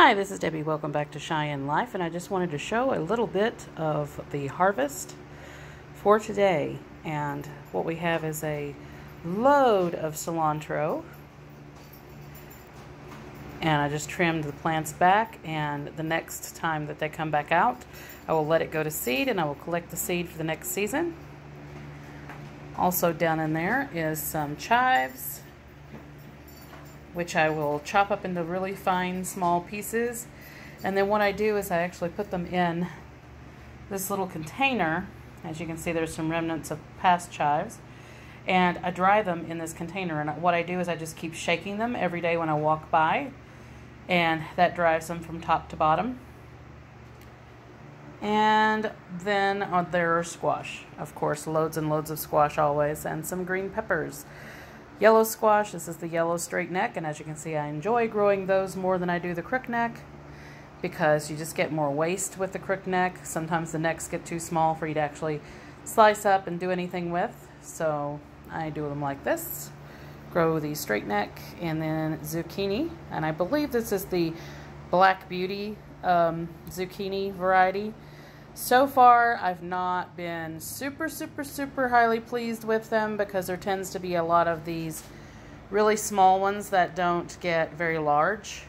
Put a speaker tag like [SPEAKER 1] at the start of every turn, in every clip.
[SPEAKER 1] Hi, this is Debbie. Welcome back to Cheyenne Life, and I just wanted to show a little bit of the harvest for today. And what we have is a load of cilantro, and I just trimmed the plants back, and the next time that they come back out, I will let it go to seed, and I will collect the seed for the next season. Also down in there is some chives, which I will chop up into really fine small pieces. And then what I do is I actually put them in this little container. As you can see, there's some remnants of past chives, and I dry them in this container. And what I do is I just keep shaking them every day when I walk by, and that dries them from top to bottom. And then there's squash, of course, loads and loads of squash always, and some green peppers. Yellow squash, this is the yellow straight neck, and as you can see, I enjoy growing those more than I do the crook neck, because you just get more waste with the crook neck. Sometimes the necks get too small for you to actually slice up and do anything with, so I do them like this. Grow the straight neck, and then zucchini, and I believe this is the Black Beauty zucchini variety. So far, I've not been super highly pleased with them, because there tends to be a lot of these really small ones that don't get very large.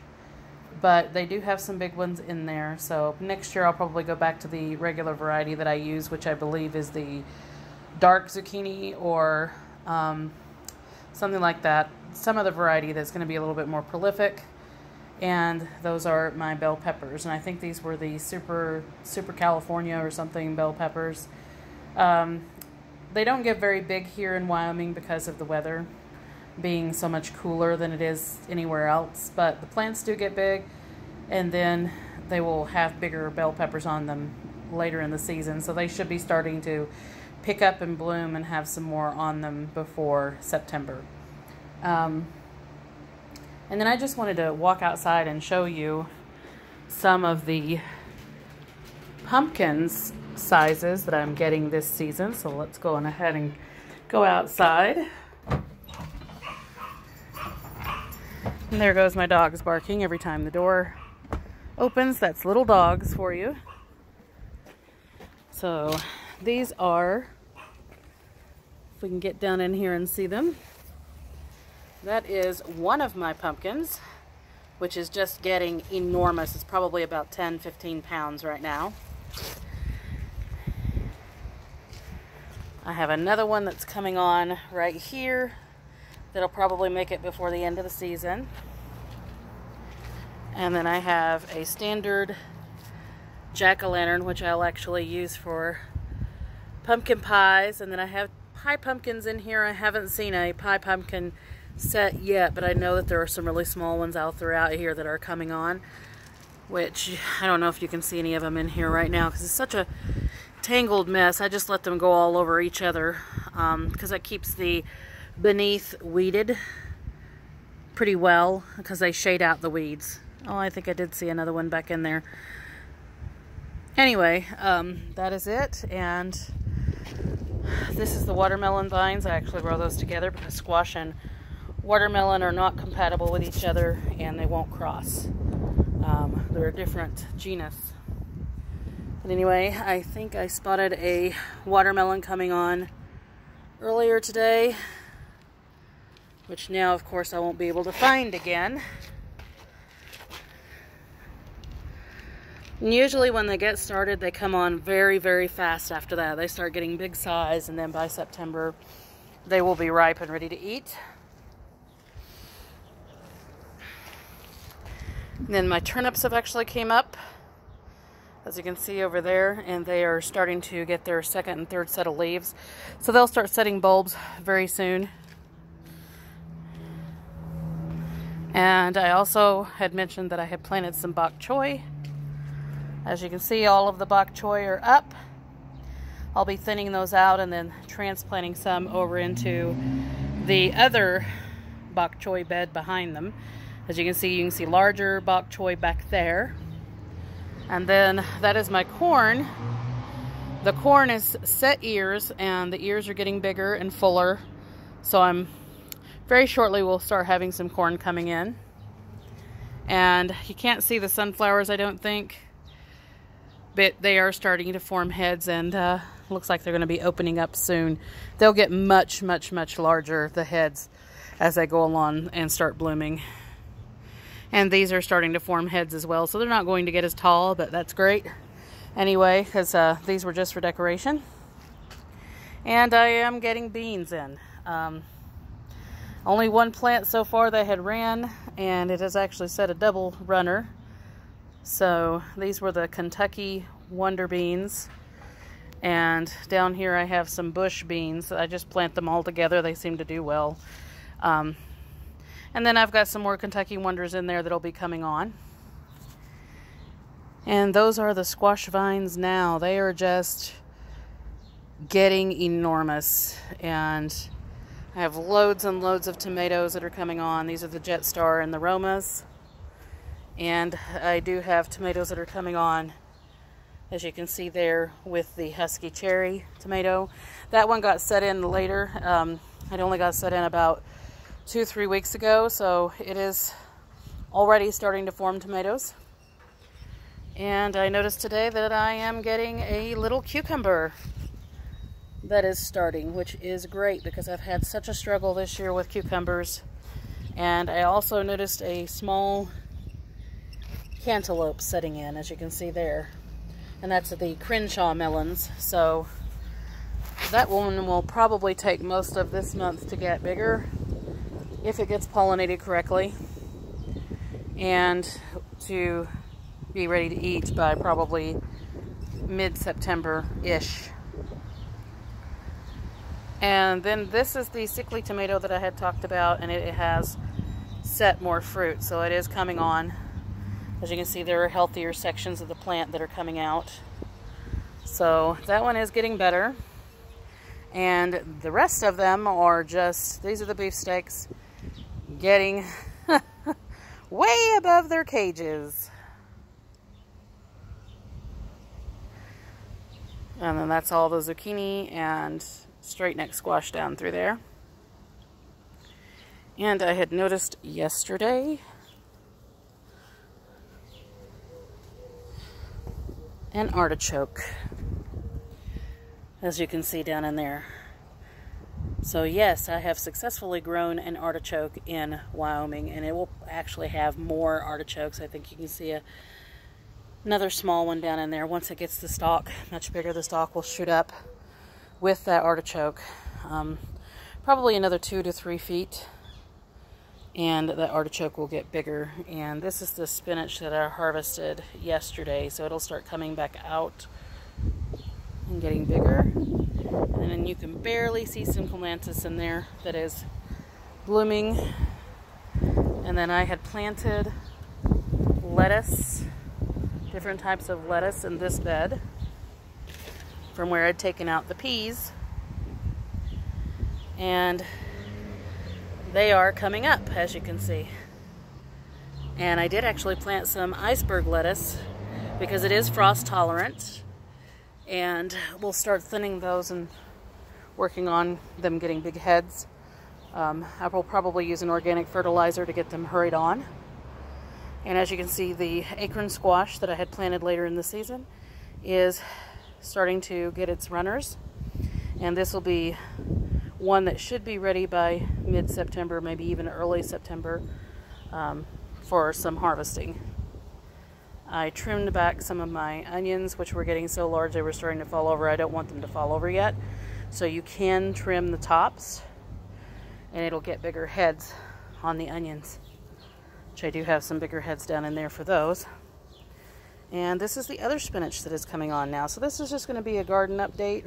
[SPEAKER 1] But they do have some big ones in there. So next year I'll probably go back to the regular variety that I use, which I believe is the dark zucchini or something like that. Some other variety that's going to be a little bit more prolific. And those are my bell peppers, and I think these were the super California or something bell peppers. They don't get very big here in Wyoming because of the weather being so much cooler than it is anywhere else, but the plants do get big, and then they will have bigger bell peppers on them later in the season, so they should be starting to pick up and bloom and have some more on them before September. And then I just wanted to walk outside and show you some of the pumpkins sizes that I'm getting this season. So let's go on ahead and go outside. And there goes my dogs barking every time the door opens. That's little dogs for you. So these are, if we can get down in here and see them. That is one of my pumpkins, which is just getting enormous. It's probably about 10-15 pounds right now. I have another one that's coming on right here that'll probably make it before the end of the season. And then I have a standard jack-o'-lantern, which I'll actually use for pumpkin pies. And then I have pie pumpkins in here. I haven't seen a pie pumpkin set yet, but I know that there are some really small ones out throughout here that are coming on, which I don't know if you can see any of them in here right now because it's such a tangled mess. I just let them go all over each other because that keeps the beneath weeded pretty well, because they shade out the weeds. Oh, I think I did see another one back in there. Anyway, that is it. And this is the watermelon vines. I actually grow those together because squash and watermelon are not compatible with each other, and they won't cross. They're a different genus. But anyway, I think I spotted a watermelon coming on earlier today, which now, of course, I won't be able to find again. And usually when they get started, they come on very fast after that. They start getting big size, and then by September, they will be ripe and ready to eat. And then my turnips have actually came up, as you can see over there, and they are starting to get their second and third set of leaves. So they'll start setting bulbs very soon. And I also had mentioned that I had planted some bok choy. As you can see, all of the bok choy are up. I'll be thinning those out and then transplanting some over into the other bok choy bed behind them. As you can see larger bok choy back there. And then that is my corn. The corn is set ears, and the ears are getting bigger and fuller. So very shortly we'll start having some corn coming in. And you can't see the sunflowers, I don't think, but they are starting to form heads, and looks like they're going to be opening up soon. They'll get much, much, much larger, the heads, as they go along and start blooming. And these are starting to form heads as well, so they're not going to get as tall, but that's great anyway, because these were just for decoration. And I am getting beans in. Only one plant so far that had ran, and it has actually set a double runner. So these were the Kentucky Wonder Beans. And down here I have some bush beans. I just plant them all together. They seem to do well. And then I've got some more Kentucky Wonders in there that'll be coming on. And those are the squash vines now. They are just getting enormous. And I have loads and loads of tomatoes that are coming on. These are the Jet Star and the Romas. And I do have tomatoes that are coming on, as you can see there, with the Husky Cherry tomato. That one got set in later. It only got set in about 2-3 weeks ago, so it is already starting to form tomatoes. And I noticed today that I am getting a little cucumber that is starting, which is great because I've had such a struggle this year with cucumbers. And I also noticed a small cantaloupe setting in, as you can see there. And that's the Crenshaw melons. So that one will probably take most of this month to get bigger, if it gets pollinated correctly, and to be ready to eat by probably mid-September-ish. And then this is the sickly tomato that I had talked about, and it has set more fruit, so it is coming on. As you can see, there are healthier sections of the plant that are coming out. So that one is getting better. And the rest of them are just, these are the beefsteaks, getting way above their cages. And then that's all the zucchini and straight neck squash down through there. And I had noticed yesterday an artichoke, as you can see down in there. So yes, I have successfully grown an artichoke in Wyoming, and it will actually have more artichokes. I think you can see another small one down in there. Once it gets the stalk much bigger, the stalk will shoot up with that artichoke. Probably another 2 to 3 feet, and the artichoke will get bigger. And this is the spinach that I harvested yesterday, so it'll start coming back out and getting bigger. And then you can barely see some clematis in there that is blooming. And then I had planted lettuce, different types of lettuce in this bed from where I'd taken out the peas. And they are coming up, as you can see. And I did actually plant some iceberg lettuce because it is frost tolerant. And we'll start thinning those and working on them getting big heads. I will probably use an organic fertilizer to get them hurried on. And as you can see, the acorn squash that I had planted later in the season is starting to get its runners. And this will be one that should be ready by mid-September, maybe even early September, for some harvesting. I trimmed back some of my onions, which were getting so large they were starting to fall over. I don't want them to fall over yet. So you can trim the tops, and it'll get bigger heads on the onions, which I do have some bigger heads down in there for those. And this is the other spinach that is coming on now. So this is just going to be a garden update.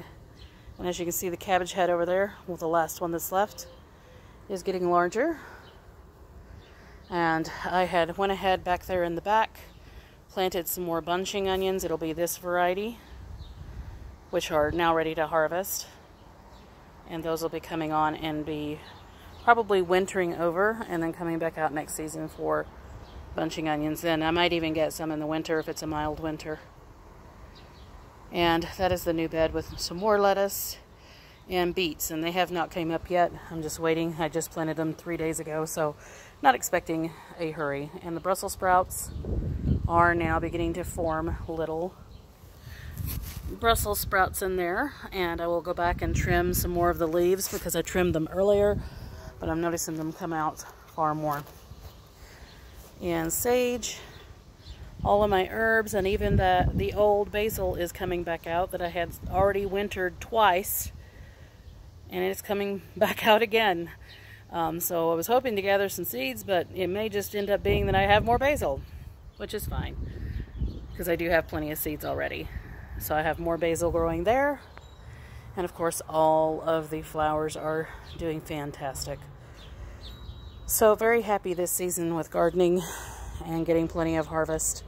[SPEAKER 1] And as you can see, the cabbage head over there, well, the last one that's left, is getting larger. And I had went ahead back there in the back, planted some more bunching onions. It'll be this variety, which are now ready to harvest. And those will be coming on and be probably wintering over and then coming back out next season for bunching onions. Then I might even get some in the winter if it's a mild winter. And that is the new bed with some more lettuce and beets, and they have not came up yet. I'm just waiting. I just planted them 3 days ago, so not expecting a hurry. And the Brussels sprouts are now beginning to form little Brussels sprouts in there, and I will go back and trim some more of the leaves because I trimmed them earlier, but I'm noticing them come out far more. And sage, all of my herbs, and even the old basil is coming back out that I had already wintered twice, and it's coming back out again. So I was hoping to gather some seeds, but it may just end up being that I have more basil, which is fine because I do have plenty of seeds already. So I have more basil growing there, and of course all of the flowers are doing fantastic. So very happy this season with gardening and getting plenty of harvest.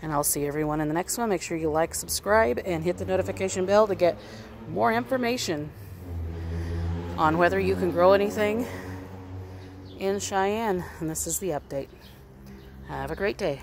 [SPEAKER 1] And I'll see everyone in the next one. Make sure you like, subscribe, and hit the notification bell to get more information on whether you can grow anything in Cheyenne. And this is the update. Have a great day.